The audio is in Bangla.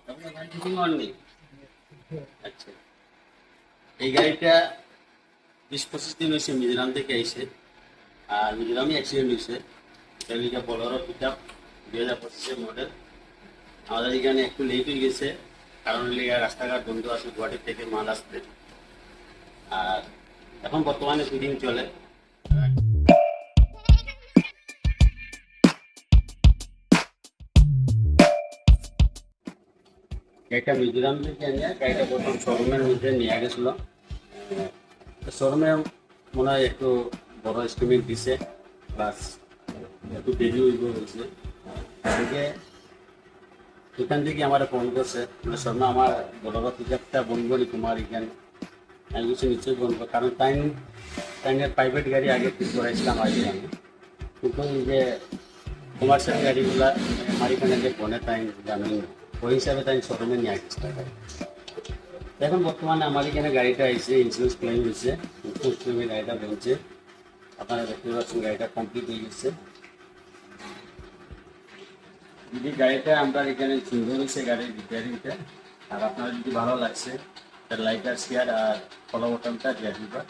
আপনার গাড়ি বুকিং হননি? আচ্ছা, এই গাড়িটা 20-25 দিন হয়েছে মিজোরাম থেকে আইসে। আর মিজোরামে অ্যাক্সিডেন্ট হয়েছে। এটা লিখে বলারও পিক আপ 2025-এর মডেল। আমাদের এখানে একটু লেট হয়ে গেছে, কারণ লিগে রাস্তাঘাট বন্ধ আছে গুয়াহাটি থেকে মাল আসতে। আর এখন বর্তমানে ফিডিং চলে। গাড়িটা মিজোরাম থেকে এনে গাড়িটা প্রথম শোরুমের মধ্যে নিয়ে গেছিল। শোরুমে মনে হয় একটু বড় এস্টিমেট দিছে, প্লাস একটু দেরি হইব হয়েছে। থেকে এখান থেকে আমার ফোন করছে, মানে শর্মা আমার বড় পিকআপটা বলবো নি তোমার এখানে। আমি কিছু নিশ্চয়ই বলবো, কারণ টাইমের প্রাইভেট গাড়ি আগে ঠিক করাইছিলাম আগে আমি। কিন্তু এই যে কমার্শিয়াল গাড়িগুলা আমার এখানে যে ফোনে টাইম জানি না, ওই হিসাবে তাই শোরুমে নিয়ে আসছিল গাড়ি। এখন বর্তমানে আমার এখানে গাড়িটা আইছে, ইন্স্যুরেন্স ক্লেম হয়েছে, ইন্স্যুরেন্স ক্লেমে গাড়িটা বলছে। আপনারা দেখতে পাচ্ছেন গাড়িটা কমপ্লিট হয়ে গেছে। যদি গাড়িটা আমরা এখানে সুন্দর হয়েছে গাড়ির রিপেয়ারিংটা, আর আপনার যদি ভালো লাগছে তার লাইক আর শেয়ার আর ফলো বাটনটা দিয়ে দিবা।